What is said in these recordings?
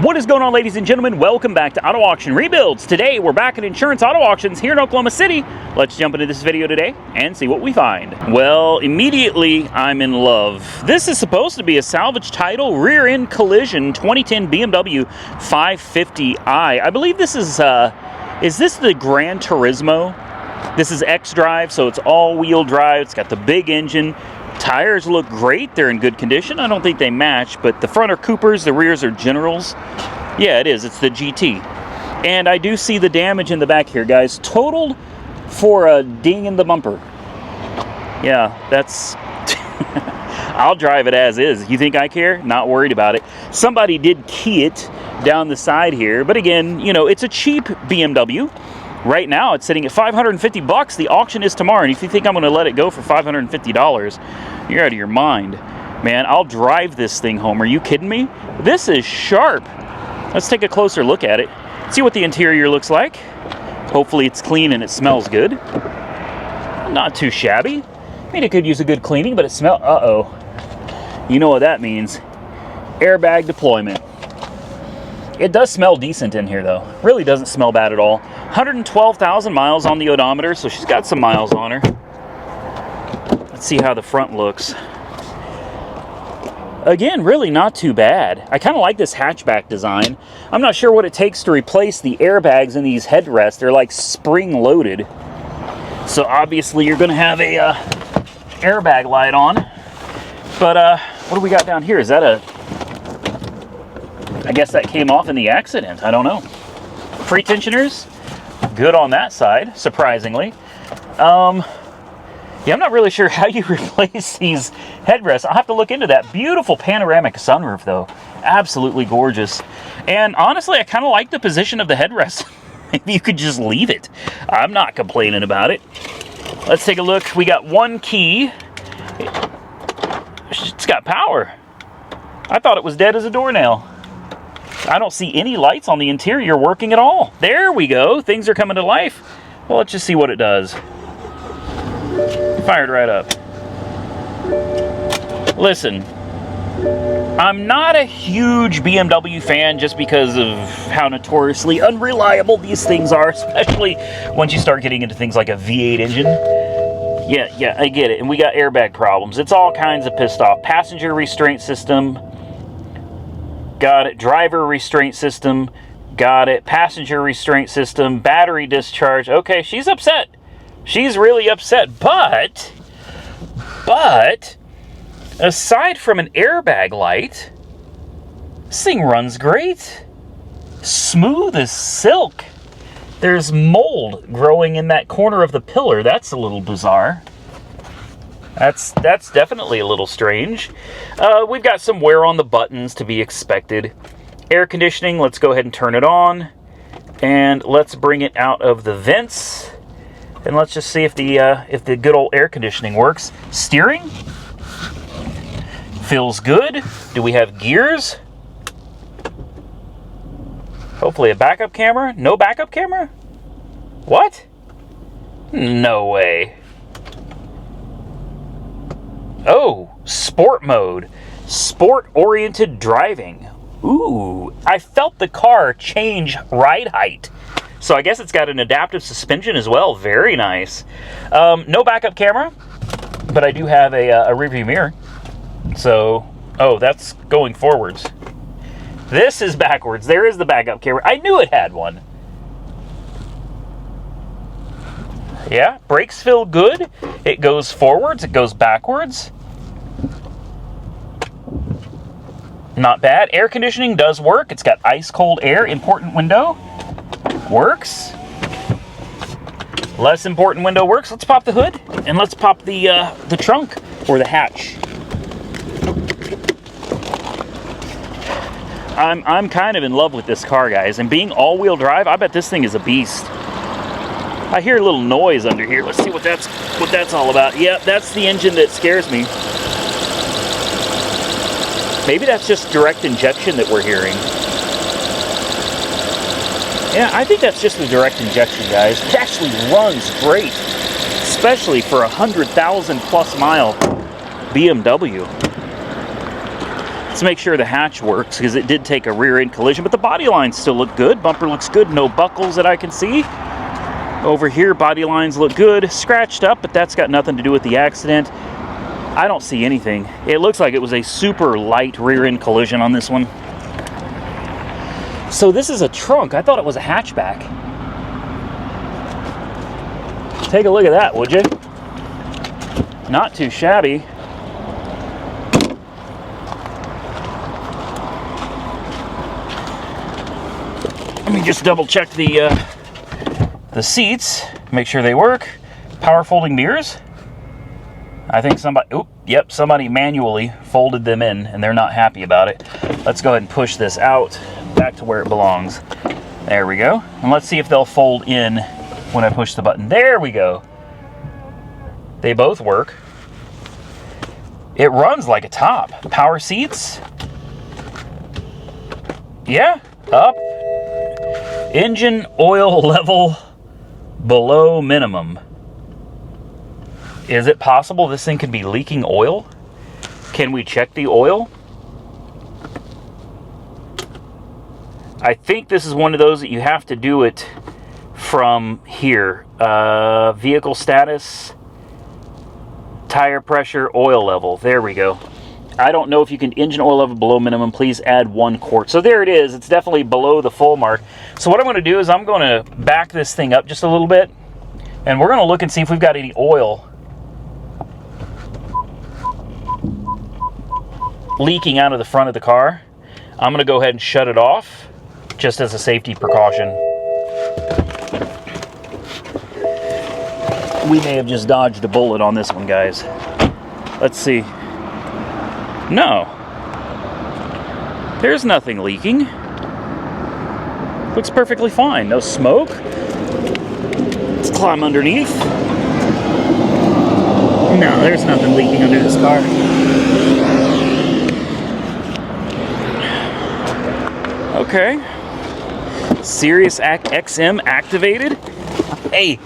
What is going on, ladies and gentlemen? Welcome back to Auto Auction Rebuilds. Today we're back at Insurance Auto Auctions here in Oklahoma City. Let's jump into this video today and see what we find. Well, immediately I'm in love. This is supposed to be a salvage title rear end collision 2010 BMW 550i. I believe this is this the Gran Turismo? This is X-Drive, so it's all-wheel drive. It's got the big engine. Tires look great. They're in good condition. I don't think they match, but the front are Coopers, the rears are Generals. Yeah, it is. It's the GT. And I do see the damage in the back here, guys. Totaled for a ding in the bumper. Yeah, that's... I'll drive it as is. You think I care? Not worried about it. Somebody did key it down the side here, but again, you know, it's a cheap BMW. Right now, it's sitting at $550. The auction is tomorrow, and if you think I'm going to let it go for $550, you're out of your mind. Man, I'll drive this thing home. Are you kidding me? This is sharp. Let's take a closer look at it. See what the interior looks like. Hopefully it's clean and it smells good. Not too shabby. I mean, it could use a good cleaning, but it smells... Uh-oh. You know what that means. Airbag deployment. It does smell decent in here, though. Really doesn't smell bad at all. 112,000 miles on the odometer, so she's got some miles on her. Let's see how the front looks. Again, really not too bad. I kind of like this hatchback design. I'm not sure what it takes to replace the airbags in these headrests. They're like spring-loaded. So obviously you're going to have a airbag light on. But what do we got down here? Is that a... I guess that came off in the accident. I don't know. Pretensioners, good on that side, surprisingly. Yeah, I'm not really sure how you replace these headrests. I'll have to look into that. Beautiful panoramic sunroof, though. Absolutely gorgeous. And honestly, I kind of like the position of the headrest. Maybe you could just leave it. I'm not complaining about it. Let's take a look. We got one key. It's got power. I thought it was dead as a doornail. I don't see any lights on the interior working at all. There we go. Things are coming to life. Well, let's just see what it does. Fired right up. Listen, I'm not a huge BMW fan just because of how notoriously unreliable these things are, especially once you start getting into things like a V8 engine. Yeah, I get it. And we got airbag problems. It's all kinds of pissed off. Passenger restraint system. Got it. Driver restraint system. Got it. Passenger restraint system. Battery discharge. Okay, she's upset. She's really upset. But, aside from an airbag light, this thing runs great. Smooth as silk. There's mold growing in that corner of the pillar. That's a little bizarre. That's definitely a little strange. We've got some wear on the buttons to be expected. Air conditioning, let's go ahead and turn it on. And let's bring it out of the vents. And let's just see if the good old air conditioning works. Steering feels good. Do we have gears? Hopefully a backup camera. No backup camera? What? No way. Oh, sport mode. Sport-oriented driving. Ooh, I felt the car change ride height. So I guess it's got an adaptive suspension as well. Very nice. No backup camera, but I do have a rearview mirror. So, oh, that's going forwards. This is backwards. There is the backup camera. I knew it had one. Yeah, brakes feel good. It goes forwards. It goes backwards. Not bad. Air conditioning does work. It's got ice cold air. Important window. Works. Less important window works. Let's pop the hood and let's pop the trunk or the hatch. I'm kind of in love with this car, guys. And being all-wheel drive, I bet this thing is a beast. I hear a little noise under here. Let's see what that's all about. Yeah, that's the engine that scares me. Maybe that's just direct injection that we're hearing. Yeah, I think that's just the direct injection, guys. It actually runs great, especially for a 100,000 plus mile BMW. Let's make sure the hatch works, because it did take a rear end collision, but the body lines still look good. Bumper looks good, no buckles that I can see. Over here, body lines look good. Scratched up, but that's got nothing to do with the accident. I don't see anything. It looks like it was a super light rear end collision on this one. So this is a trunk. I thought it was a hatchback. Take a look at that, would you? Not too shabby. Let me just double check the seats, make sure they work. Power folding mirrors. I think somebody manually folded them in, and they're not happy about it. Let's go ahead and push this out back to where it belongs. There we go. And let's see if they'll fold in when I push the button. There we go. They both work. It runs like a top. Power seats. Yeah, up. Engine oil level below minimum. Is it possible this thing could be leaking oil? Can we check the oil? I think this is one of those that you have to do it from here. Vehicle status, tire pressure, oil level. There we go. I don't know if you can engine oil level below minimum. Please add 1 quart. So there it is. It's definitely below the full mark. So what I'm going to do is I'm going to back this thing up just a little bit, and we're going to look and see if we've got any oil leaking out of the front of the car. I'm going to go ahead and shut it off just as a safety precaution. We may have just dodged a bullet on this one, guys. Let's see. No. There's nothing leaking. Looks perfectly fine. No smoke. Let's climb underneath. No, there's nothing leaking under this car. Okay. Sirius XM activated. Hey.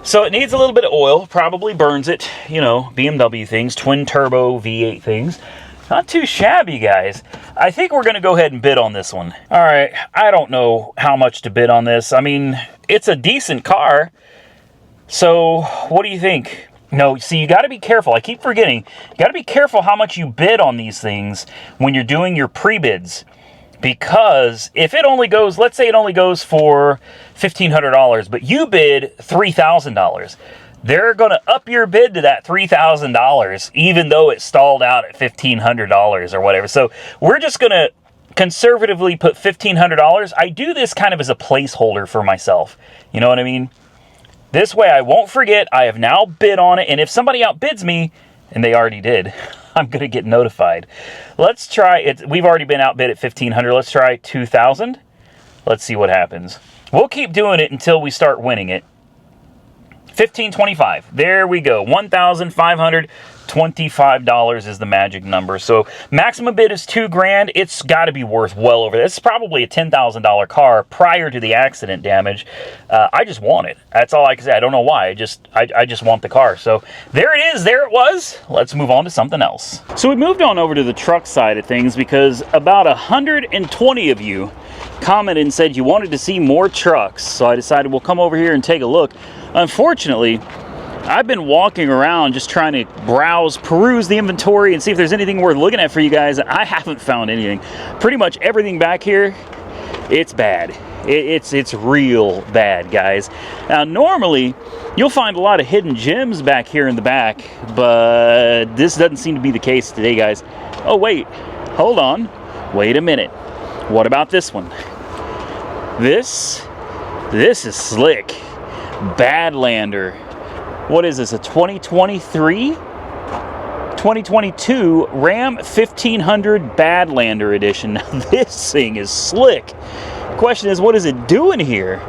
So it needs a little bit of oil, probably burns it, you know, BMW things, twin turbo V8 things. Not too shabby, guys. I think we're going to go ahead and bid on this one. All right, I don't know how much to bid on this. I mean, it's a decent car. So what do you think? No, see, you got to be careful. I keep forgetting. You got to be careful how much you bid on these things when you're doing your pre-bids. Because if it only goes, let's say it only goes for $1,500, but you bid $3,000, they're going to up your bid to that $3,000, even though it stalled out at $1,500 or whatever. So we're just going to conservatively put $1,500. I do this kind of as a placeholder for myself. You know what I mean? This way I won't forget. I have now bid on it, and if somebody outbids me, and they already did, I'm going to get notified. Let's try it. We've already been outbid at $1,500. Let's try $2,000. Let's see what happens. We'll keep doing it until we start winning it. $1,525. There we go. $1,525 is the magic number. So maximum bid is $2,000. It's got to be worth well over this. It's probably a $10,000 car prior to the accident damage. I just want it. That's all I can say. I don't know why. I just want the car. So there it is. There it was. Let's move on to something else. So we moved on over to the truck side of things because about 120 of you commented and said you wanted to see more trucks. So I decided we'll come over here and take a look. Unfortunately, I've been walking around just trying to peruse the inventory and see if there's anything worth looking at for you guys. I haven't found anything. Pretty much everything back here, it's bad. It's real bad, guys. Now, normally, you'll find a lot of hidden gems back here in the back, but this doesn't seem to be the case today, guys. Oh, wait. Hold on. Wait a minute. What about this one? This is slick. Badlander. What is this, a 2023? 2022 Ram 1500 Badlander edition. Now this thing is slick. Question is, what is it doing here?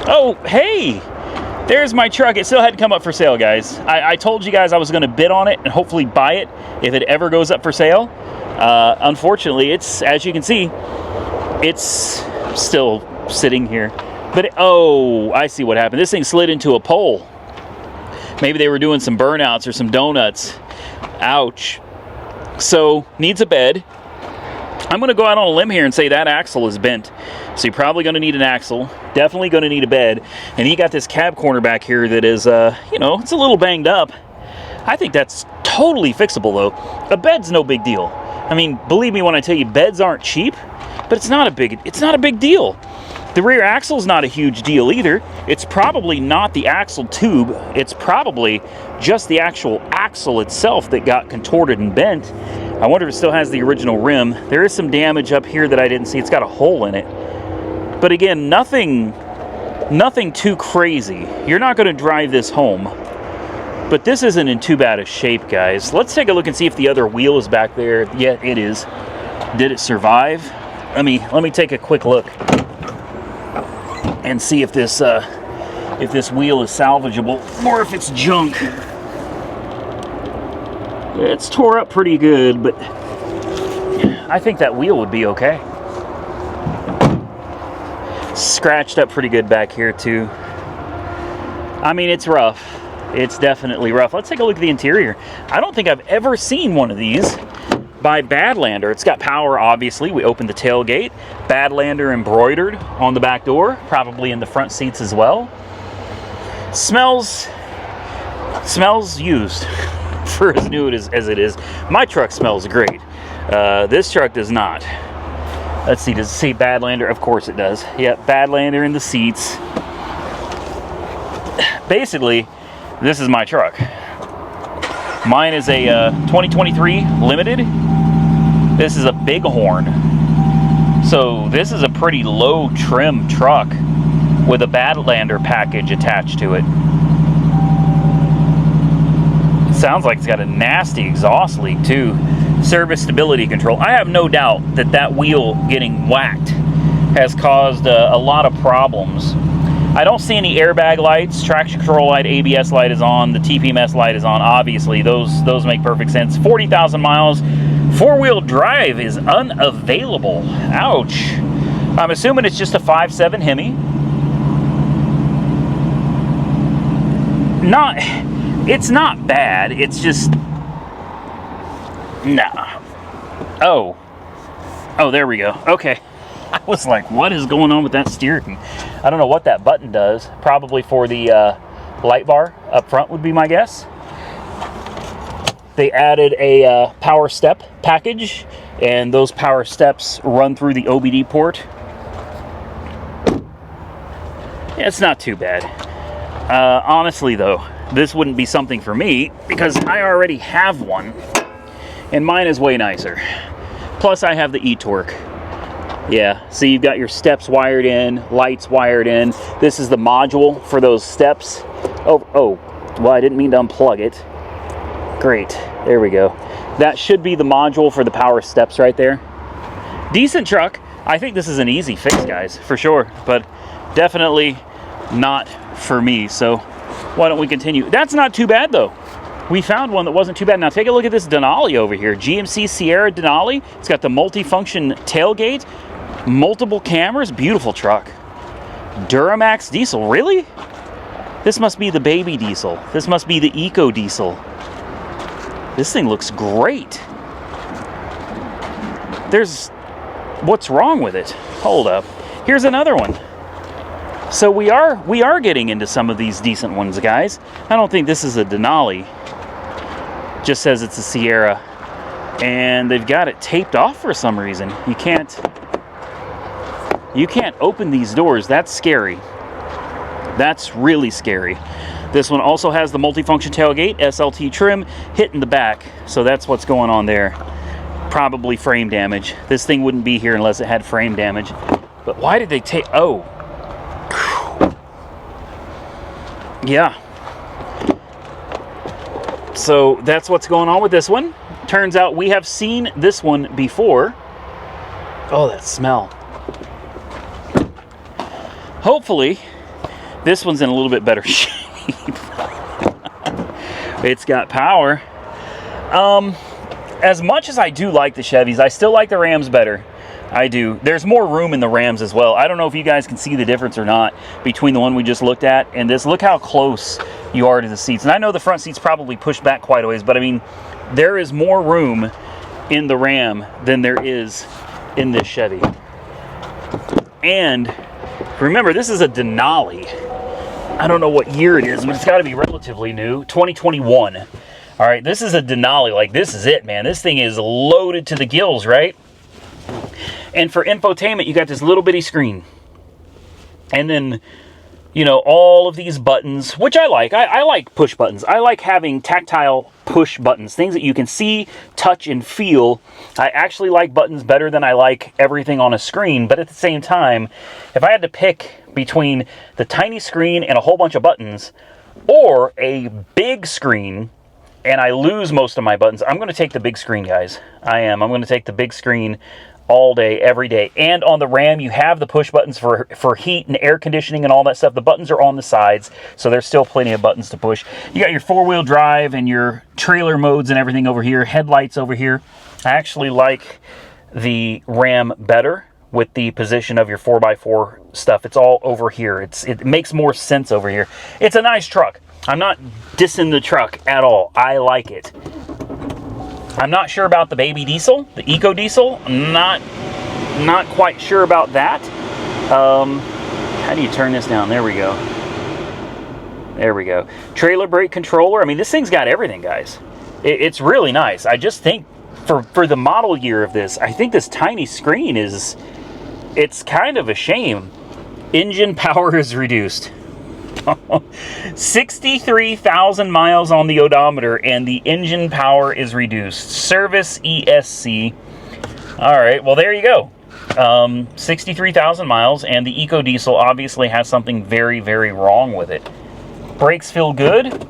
Oh, hey, there's my truck. It still hadn't come up for sale, guys. I told you guys I was going to bid on it and hopefully buy it if it ever goes up for sale. Unfortunately, it's, as you can see, it's still sitting here. But, oh, I see what happened. This thing slid into a pole. Maybe they were doing some burnouts or some donuts. Ouch. So, needs a bed. I'm going to go out on a limb here and say that axle is bent. So you're probably going to need an axle, definitely going to need a bed, and you got this cab corner back here that is, you know, it's a little banged up. I think that's totally fixable though. A bed's no big deal. I mean, believe me when I tell you, beds aren't cheap, but it's not a big deal. The rear axle's not a huge deal either. It's probably not the axle tube. It's probably just the actual axle itself that got contorted and bent. I wonder if it still has the original rim. There is some damage up here that I didn't see. It's got a hole in it. But again, nothing too crazy. You're not going to drive this home. But this isn't in too bad a shape, guys. Let's take a look and see if the other wheel is back there. Yeah, it is. Did it survive? Let me take a quick look and see if this wheel is salvageable or if it's junk. It's tore up pretty good, but I think that wheel would be okay. Scratched up pretty good back here too. I mean, it's rough. It's definitely rough. Let's take a look at the interior. I don't think I've ever seen one of these by Badlander. It's got power, obviously. We opened the tailgate. Badlander embroidered on the back door, probably in the front seats as well. Smells used for as new as it is. My truck smells great. This truck does not. Let's see, does it say Badlander? Of course it does. Yep, Badlander in the seats. Basically, this is my truck. Mine is a 2023 Limited. This is a Bighorn. So this is a pretty low trim truck with a Badlander package attached to it. Sounds like it's got a nasty exhaust leak too. Service stability control. I have no doubt that wheel getting whacked has caused a lot of problems. I don't see any airbag lights. Traction control light, ABS light is on. The TPMS light is on. Obviously, those make perfect sense. 40,000 miles. Four-wheel drive is unavailable. Ouch. I'm assuming it's just a 5.7 Hemi. It's not bad. It's just... Nah. Oh, there we go. Okay. I was like, what is going on with that steering? I don't know what that button does. Probably for the light bar up front would be my guess. They added a power step package, and those power steps run through the OBD port. Yeah, it's not too bad. Honestly, though, this wouldn't be something for me because I already have one, and mine is way nicer. Plus, I have the e-torque. Yeah, so you've got your steps wired in, lights wired in. This is the module for those steps. Oh, well, I didn't mean to unplug it. Great, there we go. That should be the module for the power steps right there. Decent truck. I think this is an easy fix, guys, for sure, but definitely not for me. So why don't we continue? That's not too bad, though. We found one that wasn't too bad. Now take a look at this Denali over here. GMC Sierra Denali. It's got the multi-function tailgate, multiple cameras, beautiful truck. Duramax diesel, really? This must be the baby diesel. This must be the eco diesel. This thing looks great. What's wrong with it? Hold up. Here's another one. So we are getting into some of these decent ones, guys. I don't think this is a Denali. Just says it's a Sierra. And they've got it taped off for some reason. You can't open these doors. That's scary. That's really scary. This one also has the multifunction tailgate, SLT trim, hitting the back. So that's what's going on there. Probably frame damage. This thing wouldn't be here unless it had frame damage. But why did they take... Oh. Yeah. So that's what's going on with this one. Turns out we have seen this one before. Oh, that smell. Hopefully, this one's in a little bit better shape. It's got power. As much as I do like the Chevys, I still like the Rams better. I do. There's more room in the Rams as well. I don't know if you guys can see the difference or not between the one we just looked at and this. Look how close you are to the seats. And I know the front seats probably pushed back quite a ways, but I mean, there is more room in the Ram than there is in this Chevy. And remember, this is a Denali. I don't know what year it is, but it's got to be relatively new. 2021. All right, this is a Denali. Like, this is it, man. This thing is loaded to the gills, right? And for infotainment, you got this little bitty screen. And then, you know, all of these buttons, which I like. I like push buttons. I like having tactile push buttons, things that you can see, touch, and feel. I actually like buttons better than I like everything on a screen, but at the same time, if I had to pick between the tiny screen and a whole bunch of buttons, or a big screen, and I lose most of my buttons, I'm going to take the big screen, guys. I am. I'm going to take the big screen all day, every day. And on the Ram, you have the push buttons for heat and air conditioning and all that stuff. The buttons are on the sides, so there's still plenty of buttons to push. You got your four-wheel drive and your trailer modes and everything over here, headlights over here. I actually like the Ram better with the position of your 4x4 stuff. It's all over here. It makes more sense over here. It's a nice truck. I'm not dissing the truck at all. I like it. I'm not sure about the baby diesel, the eco diesel. I'm not quite sure about that. How do you turn this down? There we go. There we go. Trailer brake controller. I mean, this thing's got everything, guys. It's really nice. I just think for the model year of this, I think this tiny screen it's kind of a shame. Engine power is reduced. 63,000 miles on the odometer, and the engine power is reduced. Service ESC. All right, well, there you go. 63,000 miles, and the Eco Diesel obviously has something very, very wrong with it. Brakes feel good.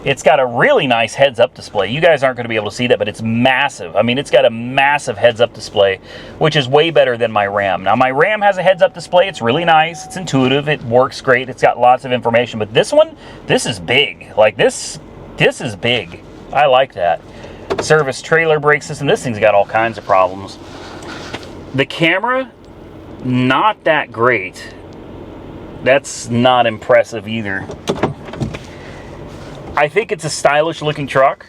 It's got a really nice heads-up display. You guys aren't going to be able to see that, but it's massive. I mean, it's got a massive heads-up display, which is way better than my Ram. Now, my Ram has a heads-up display. It's really nice. It's intuitive. It works great. It's got lots of information. But this one, this is big. Like, this is big. I like that. Service trailer brake system. This thing's got all kinds of problems. The camera, not that great. That's not impressive either. I think it's a stylish looking truck.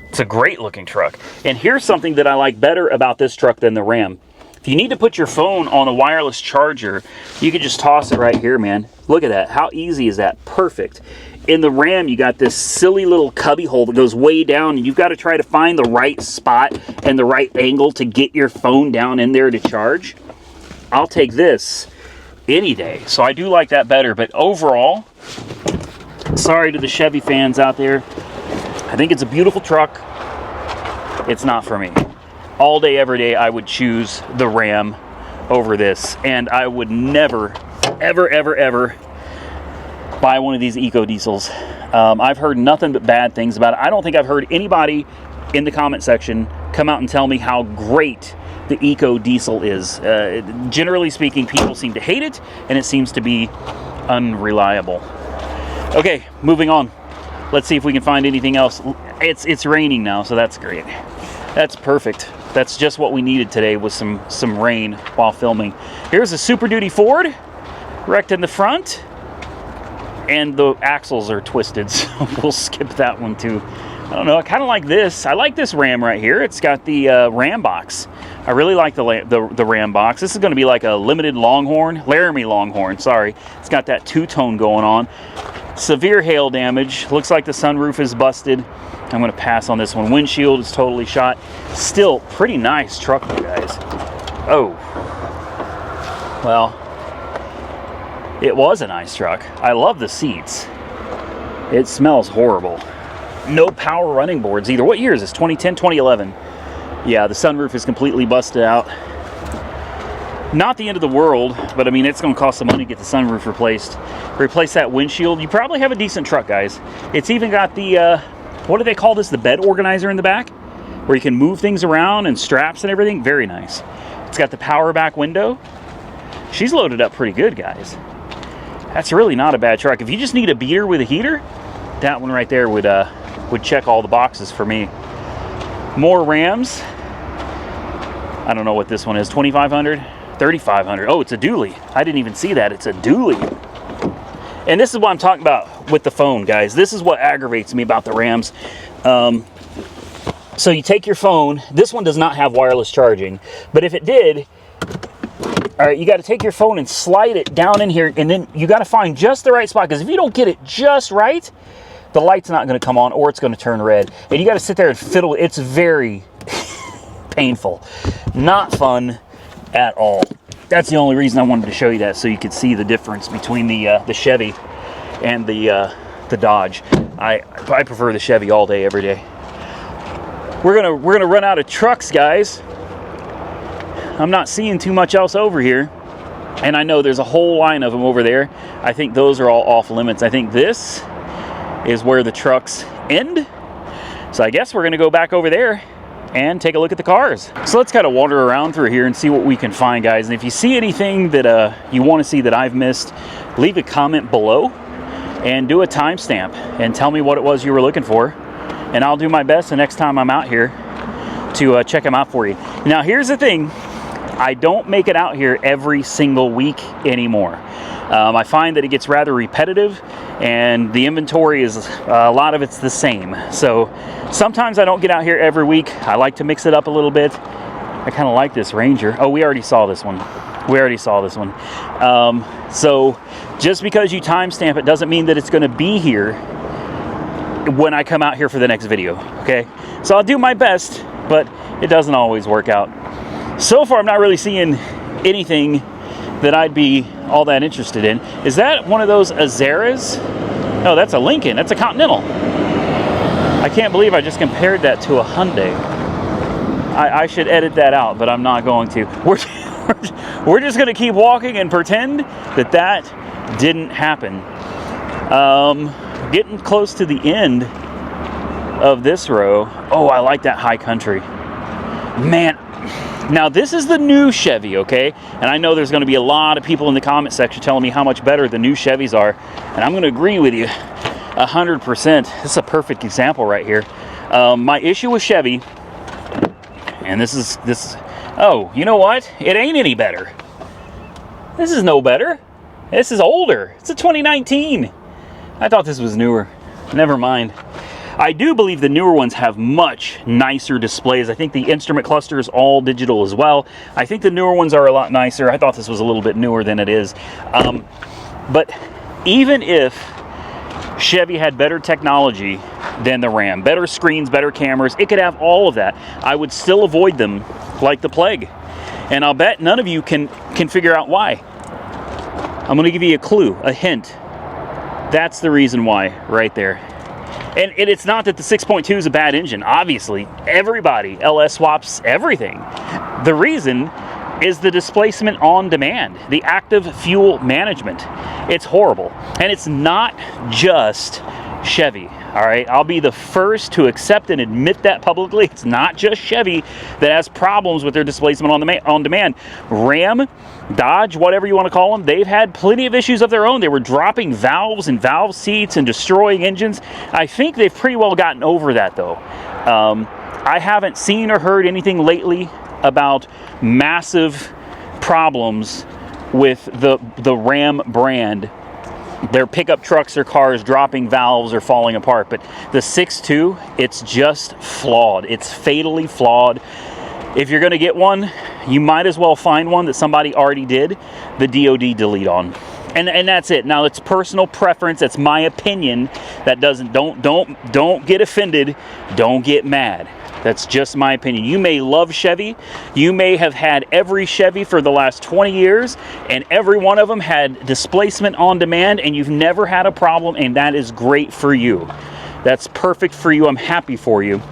It's a great looking truck. And here's something that I like better about this truck than the Ram. If you need to put your phone on a wireless charger, you can just toss it right here, man. Look at that. How easy is that? Perfect. In the Ram, you got this silly little cubby hole that goes way down, and you've got to try to find the right spot and the right angle to get your phone down in there to charge. I'll take this any day. So I do like that better, but overall, sorry to the Chevy fans out there. I think it's a beautiful truck. It's not for me. All day, every day, I would choose the Ram over this. And I would never, ever, ever, ever buy one of these Eco Diesels. I've heard nothing but bad things about it. I don't think I've heard anybody in the comment section come out and tell me how great the Eco Diesel is. Generally speaking, people seem to hate it, and it seems to be unreliable. Okay, moving on. Let's see if we can find anything else. It's raining now, so that's great. That's perfect. That's just what we needed today, was some rain while filming. Here's a Super Duty Ford, wrecked in the front, and the axles are twisted, so we'll skip that one too. I don't know, I kind of like this. I like this Ram right here. It's got the Ram box. I really like the Ram box. This is going to be like a limited Longhorn, Laramie Longhorn, sorry. It's got that two-tone going on. Severe hail damage. Looks like the sunroof is busted. I'm going to pass on this one. Windshield is totally shot. Still, pretty nice truck, you guys. Oh. Well, it was a nice truck. I love the seats. It smells horrible. No power running boards either. What year is this? 2010, 2011? Yeah, the sunroof is completely busted out. Not the end of the world, but I mean, it's going to cost some money to get the sunroof replaced. Replace that windshield. You probably have a decent truck, guys. It's even got the, what do they call this? The bed organizer in the back, where you can move things around and straps and everything. Very nice. It's got the power back window. She's loaded up pretty good, guys. That's really not a bad truck. If you just need a beater with a heater, that one right there would check all the boxes for me. More Rams. I don't know what this one is. 2,500, 3,500. Oh, it's a dually. I didn't even see that. It's a dually. And this is what I'm talking about with the phone, guys. This is what aggravates me about the Rams. So you take your phone. This one does not have wireless charging, but if it did, all right, you got to take your phone and slide it down in here, and then you got to find just the right spot, because if you don't get it just right, the light's not going to come on, or it's going to turn red, and you got to sit there and fiddle. It's very painful, not fun at all. That's the only reason I wanted to show you that, so you could see the difference between the Chevy and the Dodge. I prefer the Chevy all day, every day. We're gonna run out of trucks, guys. I'm not seeing too much else over here, and I know there's a whole line of them over there. I think those are all off limits. I think this is where the trucks end. So I guess we're gonna go back over there and take a look at the cars. So let's kind of wander around through here and see what we can find, guys. And if you see anything that you want to see that I've missed, leave a comment below and do a timestamp and tell me what it was you were looking for. And I'll do my best the next time I'm out here to check them out for you. Now, here's the thing. I don't make it out here every single week anymore. I find that it gets rather repetitive, and the inventory is, a lot of it's the same. So sometimes I don't get out here every week. I like to mix it up a little bit. I kind of like this Ranger. Oh, we already saw this one. So just because you timestamp it doesn't mean that it's going to be here when I come out here for the next video, okay? So I'll do my best, but it doesn't always work out. So far, I'm not really seeing anything that I'd be all that interested in. Is that one of those Azeras? No, that's a Lincoln. That's a Continental. I can't believe I just compared that to a Hyundai. I should edit that out, but I'm not going to. We're just going to keep walking and pretend that that didn't happen. Getting close to the end of this row. Oh, I like that high country. Man, now this is the new Chevy, okay? And I know there's going to be a lot of people in the comment section telling me how much better the new Chevys are. And I'm going to agree with you 100%. This is a perfect example right here. My issue with Chevy, and this is, oh, you know what? It ain't any better. This is no better. This is older. It's a 2019. I thought this was newer. Never mind. I do believe the newer ones have much nicer displays. I think the instrument cluster is all digital as well. I think the newer ones are a lot nicer. I thought this was a little bit newer than it is. But even if Chevy had better technology than the Ram, better screens, better cameras, it could have all of that, I would still avoid them like the plague. And I'll bet none of you can figure out why. I'm going to give you a clue, a hint. That's the reason why right there. And it's not that the 6.2 is a bad engine. Obviously, everybody LS swaps everything. The reason is the displacement on demand, the active fuel management. It's horrible. And it's not just Chevy, all right? I'll be the first to accept and admit that publicly. It's not just Chevy that has problems with their displacement on demand. Ram, Dodge, whatever you want to call them, they've had plenty of issues of their own. They were dropping valves and valve seats and destroying engines. I think they've pretty well gotten over that, though. I haven't seen or heard anything lately about massive problems with the Ram brand, their pickup trucks or cars dropping valves or falling apart. But the 6.2, it's just flawed. It's fatally flawed. If you're going to get one, you might as well find one that somebody already did the DOD delete on. And that's it. Now, it's personal preference. It's my opinion. That don't get offended. Don't get mad. That's just my opinion. You may love Chevy. You may have had every Chevy for the last 20 years, and every one of them had displacement on demand, and you've never had a problem, and that is great for you. That's perfect for you. I'm happy for you.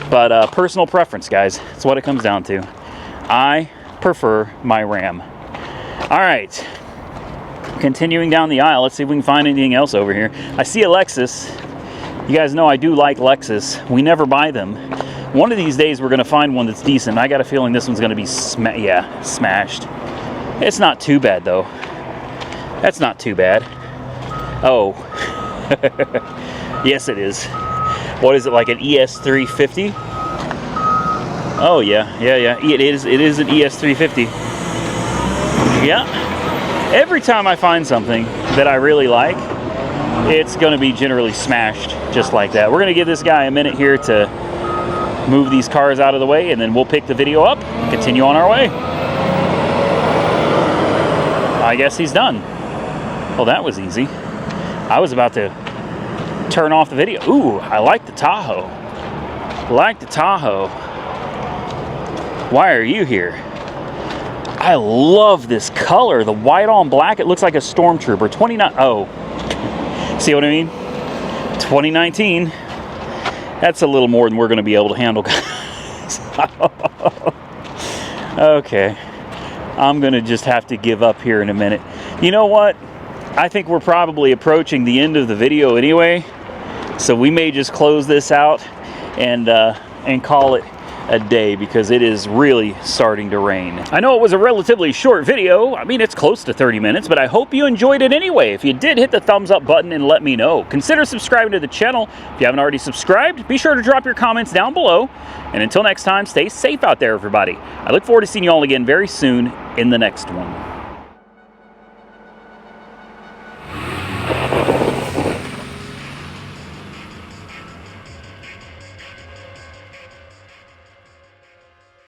But personal preference, guys. That's what it comes down to. I prefer my Ram. All right. Continuing down the aisle, let's see if we can find anything else over here. I see a Lexus. You guys know I do like Lexus. We never buy them. One of these days we're going to find one that's decent. I got a feeling this one's going to be smashed. It's not too bad, though. That's not too bad. Oh. Yes, it is. What is it, like an ES350? Oh, yeah. It is an ES350. Yeah. Every time I find something that I really like, it's going to be generally smashed just like that. We're going to give this guy a minute here to move these cars out of the way, and then we'll pick the video up and continue on our way. I guess he's done. Well, that was easy. I was about to turn off the video. Ooh, I like the Tahoe. Like the Tahoe. Why are you here? I love this color. The white on black. It looks like a Stormtrooper. 29. Oh. See what I mean? 2019. That's a little more than we're going to be able to handle, guys. Okay. I'm going to just have to give up here in a minute. You know what? I think we're probably approaching the end of the video anyway. So we may just close this out and call it a day, because it is really starting to rain. I know it was a relatively short video. I mean, it's close to 30 minutes, but I hope you enjoyed it anyway. If you did, hit the thumbs up button and let me know. Consider subscribing to the channel. If you haven't already subscribed, be sure to drop your comments down below. And until next time, stay safe out there, everybody. I look forward to seeing you all again very soon in the next one.